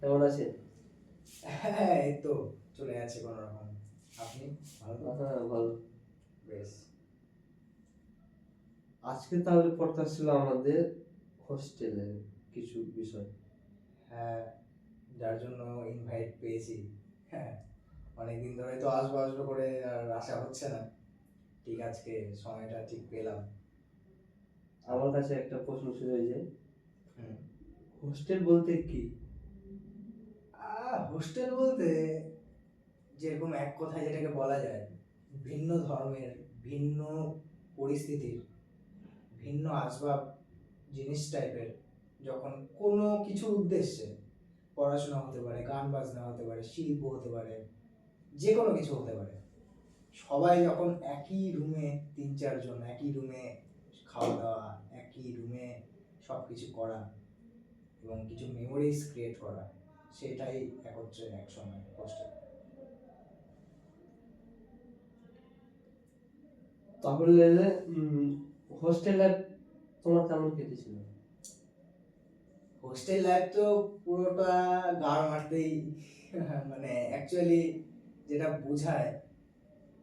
কেমন আছেন? হ্যাঁ, এই তো চলে যাচ্ছে কোনো রকম। আপনি ভালো তো? হ্যাঁ, ভালো। বেশ। আজকে তাহলে পডকাস্ট ছিল আমাদের হোস্টেলের কিছু বিষয়। হ্যাঁ, যার জন্য ইনভাইট পেয়েছি। হ্যাঁ, অনেকদিন ধরে তো আসবো আসবো করে আর আসা হচ্ছে না। ঠিক আজকে সময়টা ঠিক পেলাম। আমার কাছে একটা প্রশ্ন ছিল যে হুম। হোস্টেল বলতে কি? হোস্টেল বলতে যেরকম এক কথায় যেটাকে বলা যায়, ভিন্ন ধর্মের, ভিন্ন পরিস্থিতির, ভিন্ন আসবাব জিনিস টাইপের যখন কোনো কিছুর উদ্দেশ্যে পড়াশোনা হতে পারে, গান বাজনা হতে পারে, শিল্প হতে পারে, যে কোনো কিছু হতে পারে, সবাই যখন একই রুমে ৩-৪ জন একই রুমে খাওয়া দাওয়া, একই রুমে সব কিছু করা এবং কিছু মেমোরিজ ক্রিয়েট করা, সেটাই একত্রে একসময় হোস্টেল। তাহলে হোস্টেল লাইফ তোমার কেমন কেটেছিল? হোস্টেল লাইফ তো পুরোটা গাড় মারতেই মানে অ্যাকচুয়ালি যেটা বোঝায়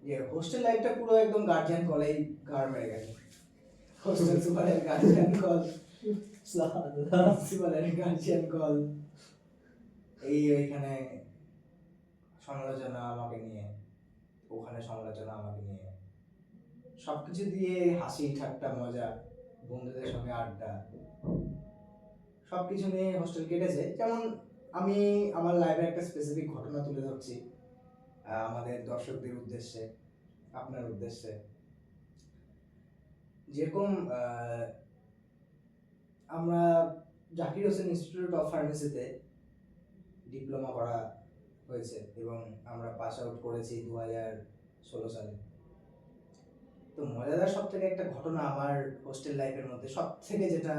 যে হোস্টেল লাইফটা পুরো একদম গার্জিয়ান কলেই গাড় মেরে গেছে। হোস্টেল সুপারের গার্জিয়ান কল, প্রিন্সিপালের গার্জিয়ান কল, ওইখানে সমালোচনা আমাকে নিয়ে, ওখানে সমালোচনা আমাকে নিয়ে, সবকিছু দিয়ে হাসি ঠাট্টা মজা, বন্ধুদের সঙ্গে আড্ডা, সবকিছু নিয়ে হোস্টেল কেটেছে। যেমন আমি আমার লাইফের একটা স্পেসিফিক ঘটনা তুলে ধরছি আমাদের দর্শকদের উদ্দেশ্যে, আপনার উদ্দেশ্যে। যেরকম আমরা জাকির হোসেন ইনস্টিটিউট অফ ফার্মেসিতে ডিপ্লোমা করা হয়েছে এবং আমরা পাস আউট করেছি 2016 সালে। তো মজাদার সব থেকে একটা ঘটনা আমার হোস্টেল লাইফের মধ্যে সব থেকে যেটা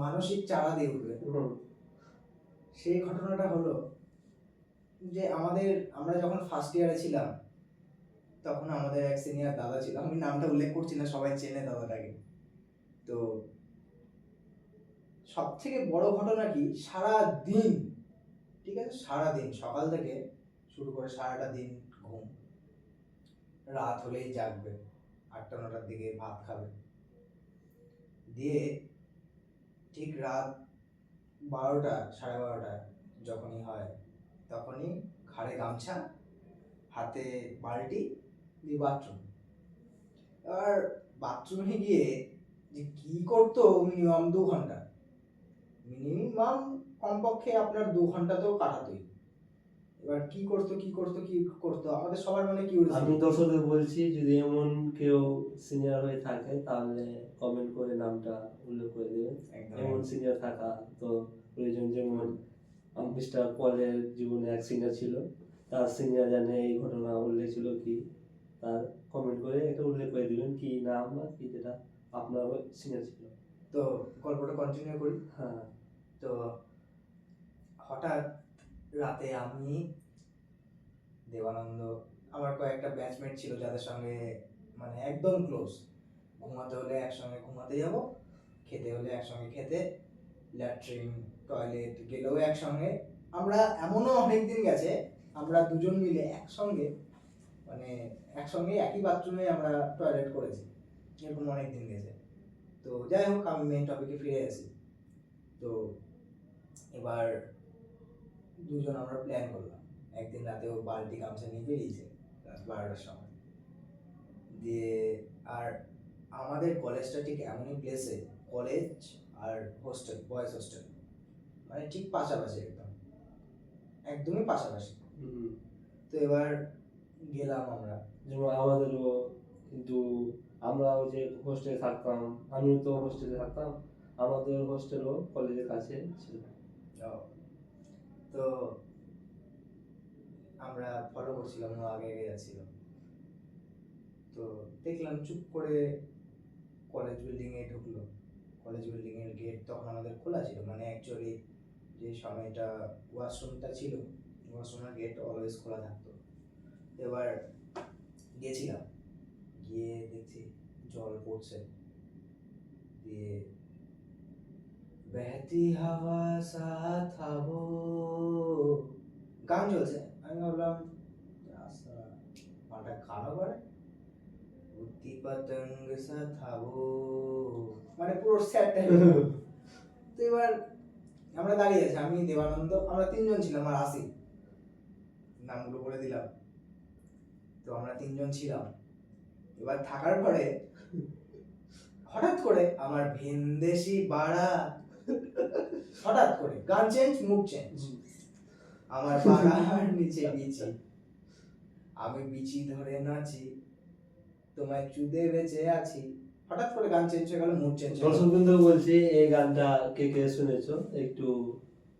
মানসিক চাড়া দিয়ে উঠবে, সেই ঘটনাটা হলো যে আমরা যখন ফার্স্ট ইয়ারে ছিলাম তখন আমাদের এক সিনিয়র দাদা ছিল, আমি নামটা উল্লেখ করছি না, সবাই চেনে দাদাটাকে। তো সব থেকে বড় ঘটনা কি, সারা দিন, ঠিক আছে, সারা দিন সকাল থেকে শুরু করে সারাটা দিন ঘুম, রাত হলেই জাগবে, 8টা-9টার দিকে ভাত খাবে, দিয়ে ঠিক রাত 12টা 12:30 যখনই হয় তখনই ঘাড়ে গামছা, হাতে বালতি, দিয়ে বাথরুম। আর বাথরুমে গিয়ে যে কি করতো, মিনিমাম 2 ঘন্টা, মিনিমাম কমপক্ষে আপনার 2 ঘন্টা তো কাটাতোই। এবার কি করতো আমাদের সবার মনে আমি কিউরিওসিটি। দর্শকদের বলছি, যদি এমন কেউ সিনিয়র হয়ে থাকে তাহলে কমেন্ট করে নামটা উল্লেখ করে দেবেন। একদম এমন সিনিয়র থাকা তো প্রয়োজন। যেমন মিস্টার পলের জীবনে এক সিনিয়র ছিল, তার সিনিয়র জানে এই ঘটনা উল্লেখ ছিল কি, তার কমেন্ট করে এটা উল্লেখ করে দিবেন কি নাম বা কি, যেটা আপনার সিনিয়র ছিল। তো গল্পটা কন্টিনিউ করি। হ্যাঁ। তো হঠাৎ রাতে আমি, দেবানন্দ, আমার কয়েকটা ব্যাচমেট ছিল যাদের সঙ্গে মানে একদম ক্লোজ, ঘুমাতে হলে একসঙ্গে ঘুমাতে যাব, খেতে হলে একসঙ্গে খেতে, ল্যাট্রিন টয়লেট গেলেও একসঙ্গে। আমরা এমনও অনেকদিন গেছে আমরা দুজন মিলে একসঙ্গে, মানে একসঙ্গে একই বাথরুমে আমরা টয়লেট করেছি, এরকম অনেক দিন গেছে। তো যাই হোক, আমি মেইন টপিকে ফিরে আসি। তো এবার দুজন আমরা প্ল্যান করলাম, একদিন রাতে ও বালতি গামছা নিয়ে বেরিয়েছে রাত 12টার সময় দিয়ে। আর আমাদের কলেজটা ঠিক এমনই প্লেসে, কলেজ আর হোস্টেল, বয়েজ হোস্টেল মানে ঠিক পাশাপাশি, একদমই পাশাপাশি। তো এবার গেলাম আমরা, যেমন আমাদেরও কিন্তু, আমরাও যে হোস্টেলে থাকতাম, আমিও তো হোস্টেলে থাকতাম, আমাদের হোস্টেলও কলেজের কাছে ছিল। তো আমরা ফলো করছিলাম, ও আগে আগে যাচ্ছিল। তো দেখলাম চুপ করে কলেজ বিল্ডিং এ ঢুকলো। কলেজ বিল্ডিং এর গেট তখন আমাদের খোলা ছিল, মানে অ্যাকচুয়ালি যে সময়টা ওয়াশরুমটা ছিল, ওয়াশরুমের গেট অলওয়েজ খোলা থাকতো। এবার গেছিলাম, গিয়ে দেখছি জল পড়ছে, দিয়ে बहती हवा सा था वो, গান চলছে, আমি ভাবলাম আচ্ছা মালটা কালো করে উত্তি পতঙ্গ সা থাবো, মানে পুরো স্যাড টাইপের। তো এবার আমরা দাঁড়িয়ে আছি, আমি দেবানন্দ, আমরা তিনজন ছিলাম আর আসিফ, নামগুলো বলে দিলাম। তো আমরা তিনজন ছিলাম। এবার থাকার পরে হঠাৎ করে আমার ভিনদেশি বাড়া, হঠাৎ করে গান চেঞ্জ, মুড চেঞ্জ, আমার বাড়ার নিচে বিচি, আমি বিচি ধরে নাচি, তোমায় চুদে বেঁচে আছি। হঠাৎ করে গান চেঞ্জ হয়ে গেল, মুড চেঞ্জ হয়ে গেল। দর্শক বিন্দু বলছি এই গানটা কে কে শুনেছো একটু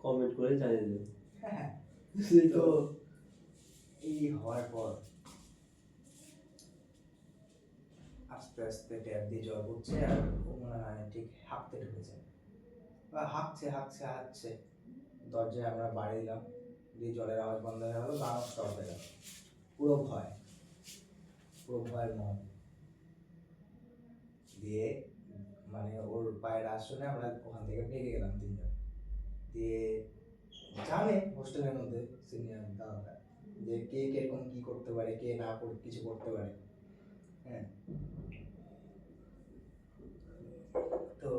কমেন্ট করে জানিয়ে দেবে। হ্যাঁ, তো এই হওয়ার পর আস্তে আস্তে ট্যাপ দিয়ে জল পড়ছে, আর ও মনে হয় ঠিক হাঁকতে ঢুকেছে, বা হাঁকছে হাঁকছে হাঁকছে। দরজায় আমরা বাড়ি দিলাম, দিয়ে জলের আওয়াজ বন্ধ হয়ে গেল, গানও স্টপ হয়ে গেল। পুরো ভয়, পুরো ভয়ের মহল। দিয়ে মানে ওর পায়ের আসনে আমরা ওখান থেকে ভেগে গেলাম তিনজন। দিয়ে জানে হোস্টেলের মধ্যে সিনিয়র দাদারা যে কে কিরকম কি করতে পারে, কে না কিছু করতে পারে। হ্যাঁ, তো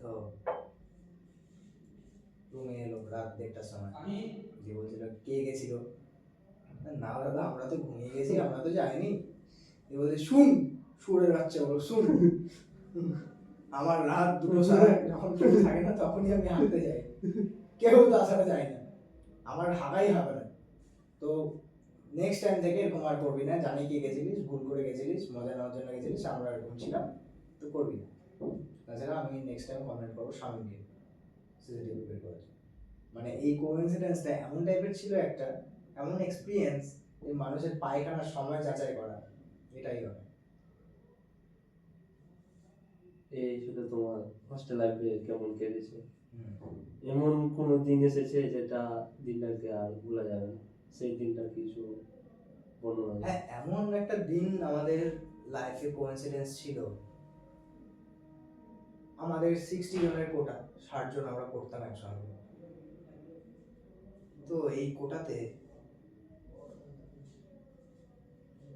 তো রুমে এলো রাত 1:30টার সময়, যে বলছিল কে গেছিল, না দাদা আমরা তো ঘুমিয়ে গেছি, আমরা তো যাইনি। এ বলছে শুন, সুরের বাচ্চা বলো শুন। আমার রাত 2টো সারা যখন কেউ থাকে না তখনই আমি হাঁটতে যাই, কেউ তাছাড়া যায় না, আমার হাঁকাই হবে না। তো নেক্সট টাইম থেকে এরকম আর করবি না, জানি কি গেছিলিস, ভুল করে গেছিলিস, মজা নেওয়ার জন্য গেছিলিস, আমরা এরকম ছিলাম, তো করবি না। তাছাড়া আমি নেক্সট টাইম কমপ্লেন করবো স্বামীকে সিসিটিভি বের করার জন্য। মানে এই কোইন্সিডেন্সটা এমন টাইপের ছিল, একটা এমন এক্সপিরিয়েন্স যে মানুষের পায়খানার সময় যাচাই করা, এটাই হবে। এই ছিল তোমার হস্টেল লাইফে কেমন কেটেছে। হুম। এমন কোনো দিন এসেছে যেটা দিনটাকে আর ভোলা যাবে না, সেই দিনটা কিছু বর্ণনা দাও। হ্যাঁ, এমন একটা দিন আমাদের লাইফে কোইন্সিডেন্স ছিল, আমাদের 60 জনের কোটা, 60 জন আমরা পড়তাম একসঙ্গে। তো এই কোটাতে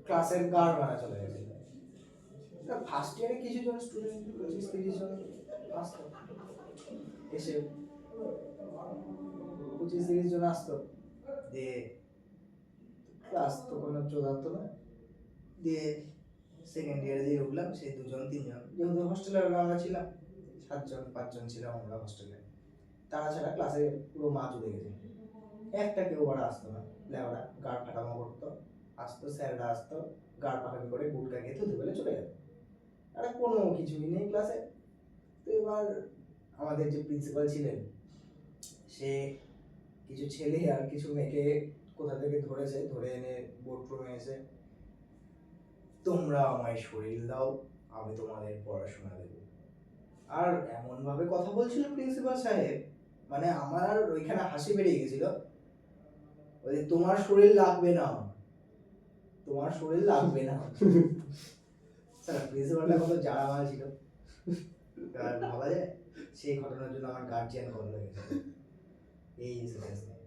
ক্লাসের গার্ড মারা চলে গেছিল। ফার্স্ট ইয়ারে কিছু জন স্টুডেন্ট 25-30 জন আসতো, এসে 25-30 জন আসতো, দিয়ে ক্লাস তো কোনো চোদাতো না। দিয়ে সেকেন্ড ইয়ারে যে উঠলাম, সেই 2-3 জন, যেহেতু হস্টেলে আমরা ছিলাম 7-5 জন ছিলাম আমরা হস্টেলে, তারা ছাড়া ক্লাসে পুরো মা চলে গেছে, একটা কেউ বড় আসতো না, লেওড়া গাড় ফাটামো করতো, আসতো স্যাররা আসতো, গাড় ফাটামি করে গুটকা খেয়ে থুতু ফেলে চলে যেত, আর কোনো কিছুই নেই ক্লাসে। তো এবার আমাদের যে প্রিন্সিপাল ছিলেন, সে কিছু ছেলে আর কিছু মেয়েকে কোথা থেকে ধরেছে, ধরে এনে বোর্ড রুমে এসে, তোমরা আমায় শরীর দাও, আমি তোমাদের পড়াশোনা দেব। আর এমন ভাবে কথা বলছিল প্রিন্সিপাল সাহেব, মানে আমার ওইখানে হাসি বেরিয়ে গেছিল। ওই তোমার শরীর লাগবে না, তোমার শরীর লাগবে না। স্যার প্রিন্সিপালটা কত জারা মাল ছিল, আর ভাবা যায় সেই ঘটনার জন্য আমার গার্জিয়ান কল হয়ে গেছে এই ইনসিডেন্স নিয়ে,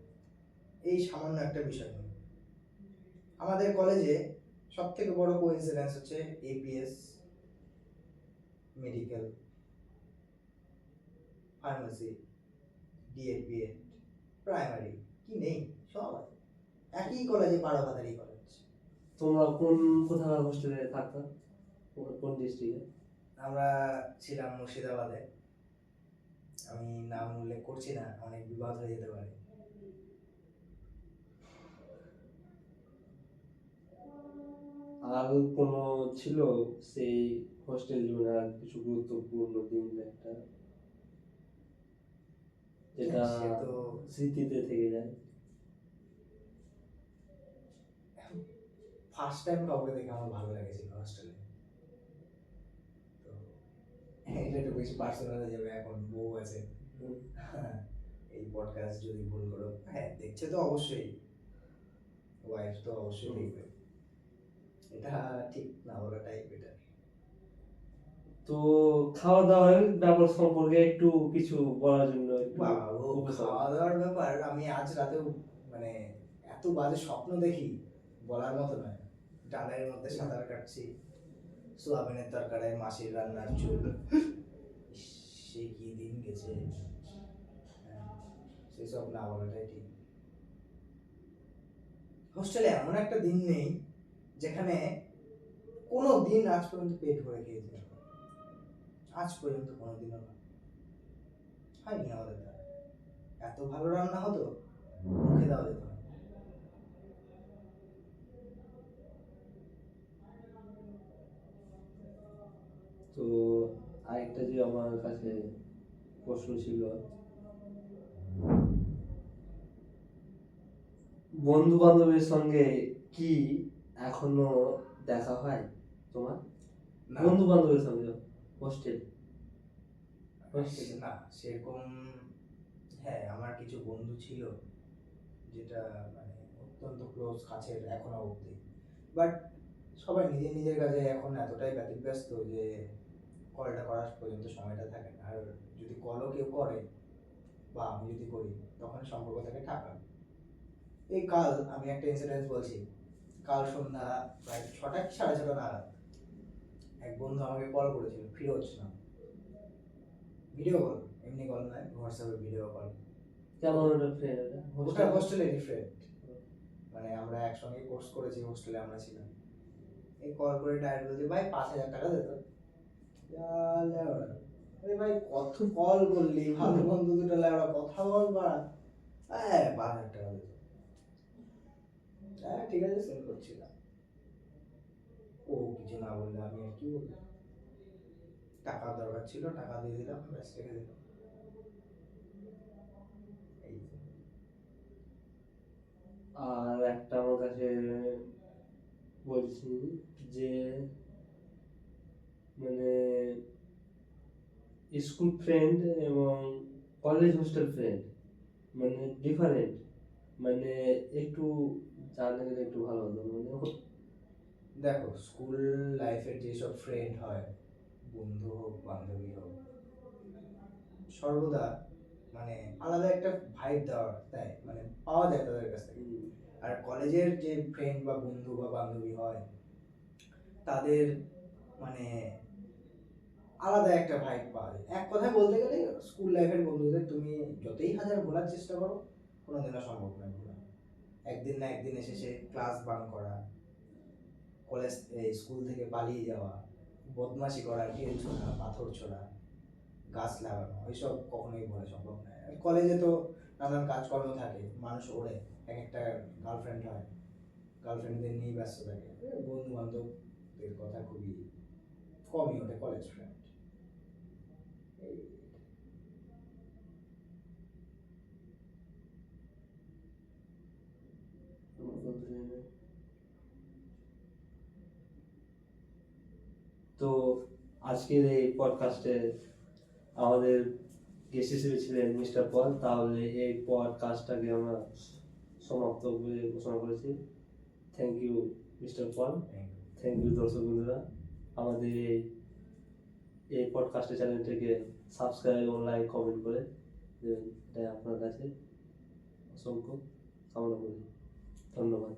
এই সামান্য একটা বিষয় নিয়ে। আমাদের কলেজে সব থেকে বড় কোইন্সিডেন্স হচ্ছে এপিএস, মেডিকেল, ফার্মেসি, ডিএপিএড, প্রাইমারি, কি নেই সব আছে একই কলেজে, বারোভাতারি কলেজ। তোমরা কোথাকার হোস্টেলে থাকতা, কোন ডিস্ট্রিক্টে? আমরা ছিলাম মুর্শিদাবাদে, আমি নাম উল্লেখ করছি না, অনেক বিবাদ হয়ে যেতে পারে। আর কোনো ছিল সেই হোস্টেল জীবনে আর কিছু গুরুত্বপূর্ণ দিন একটা, যেটা সে তো স্মৃতিতে থেকে যায়? ফার্স্ট টাইম কাউকে দেখে আমার ভালো লেগেছিল হস্টেলে। তো এটা একটু বেশি পার্সোনাল হয়ে যাবে, এখন বউ আছে, এই পডকাস্ট যদি ভুল করো, হ্যাঁ দেখছে তো অবশ্যই, ওয়াইফ তো অবশ্যই দেখবে, এটা ঠিক না বলাটাই বেটার। তো খাওয়া দাওয়ার ব্যাপার সম্পর্কে একটু কিছু বলার জন্য একটু বাবা ও উপস্থাপন। খাওয়া দাওয়ার ব্যাপার আমি আজ রাতেও মানে এত বাজে স্বপ্ন দেখি বলার মতো নয়। ডালের মধ্যে সাঁতার কাটছি, সোয়াবিনের তরকারি, মাসির রান্নার ঝোল, ইস, সে কি দিন গেছে। হ্যাঁ, সেসব না বলাটাই ঠিক। হোস্টেলে এমন একটা দিন নেই যেখানে কোনো দিন আজ পর্যন্ত পেট ভরে খেয়েছি। আজ পর্যন্ত কোনোদিনও না, হয়নি আমাদের দ্বারা। এত ভালো রান্না হতো, মুখে দেওয়া যেত না। তো আরেকটা যে আমার কাছে প্রশ্ন ছিল, বন্ধু বান্ধবের সঙ্গে কি এখনো দেখা হয় তোমার? না, বন্ধু বান্ধবের সঙ্গে হোস্টেল না সেরকম। হ্যাঁ, আমার কিছু বন্ধু ছিল যেটা মানে অত্যন্ত ক্লোজ, কাছের এখনো অবধি। বাট সবাই নিজের নিজের কাজে এখন এতটাই ব্যতিব্যস্ত যে কলটা করার পর্যন্ত সময়টা থাকে না। আর যদি কলও কেউ করে বা আমি যদি করি, তখন সম্পর্ক থাকে টাকা। এই কাল আমি একটা ইনসিডেন্স বলছি। কাল সন্ধ্যা প্রায় 6টা কি 6:30 নাগাদ এক বন্ধু আমাকে কল করেছিল, ফিরোজ নাম। ভিডিও কল, এমনি কল নয়, হোয়াটসঅ্যাপে ভিডিও কল। কেমন একটা ফ্রেন্ড? ওটা হোস্টেলেরই ফ্রেন্ড, মানে আমরা একসঙ্গে কোর্স করেছি, হোস্টেলে আমরা ছিলাম। এই কল করে ডাইরেক্ট বলছে, ভাই 5,000 টাকা দে তো। যা লেওড়া, আরে ভাই কত কল করলি, ভালো বন্ধু দুটো লেওড়া কথা বল বাড়া। হ্যাঁ 5,000 টাকা দে তো। হ্যাঁ ঠিক আছে, সেন্ড করছিলাম। ও কিছু না বললে আমি আর কি বলবো। টাকা দরকার ছিল, টাকা দিয়ে দিলাম, ব্যাস রেখে দিলাম। এই তো। আর একটা আমার কাছে বলছি যে মানে স্কুল ফ্রেন্ড এবং কলেজ হোস্টেল ফ্রেন্ড মানে ডিফারেন্ট, মানে একটু জানলে গেলে একটু ভালো হতো। মানে দেখো, স্কুল লাইফের যেসব ফ্রেন্ড হয়, বন্ধু হোক বান্ধবী হোক, সর্বদা মানে আলাদা একটা ভাইব দেয়, মানে পাওয়া যায় তাদের কাছ থেকে। আর কলেজের যে ফ্রেন্ড বা বন্ধু বা বান্ধবী হয়, তাদের মানে আলাদা একটা ভাইব পাওয়া যায়। এক কথায় বলতে গেলে স্কুল লাইফের বন্ধুদের তুমি যতই হাজার ভোলার চেষ্টা করো, কোনোদিনও সম্ভব নয় ভোলা। একদিন না একদিন এসে সে ক্লাস বাঙ্ক করা, কলেজ স্কুল থেকে পালিয়ে যাওয়া, বদমাশি করা, ঢিল ছোড়া, পাথর ছোড়া, গাছ লাগানো, এইসব কখনোই ভোলা সম্ভব নয়। আর কলেজে তো নানান কাজকর্ম থাকে, মানুষ ওড়ে, এক একটা গার্লফ্রেন্ড হয়, গার্লফ্রেন্ডদের নিয়েই ব্যস্ত থাকে। বন্ধু বান্ধবদের কথা খুবই কমই ওঠে কলেজ ফ্রেন্ড। এই তো আজকের এই পডকাস্টে আমাদের গেস্ট হিসেবে ছিলেন মিস্টার পল। তাহলে এই পডকাস্টটাকে আমরা সমাপ্ত বলে ঘোষণা করেছি। Thank you mister Paul, thank you দর্শক বন্ধুরা। আমাদের এই পডকাস্টের চ্যানেলটাকে সাবস্ক্রাইব এবং লাইক কমেন্ট করে দেবেন, এটাই আপনার কাছে অসংখ্য কামনা করি। ধন্যবাদ।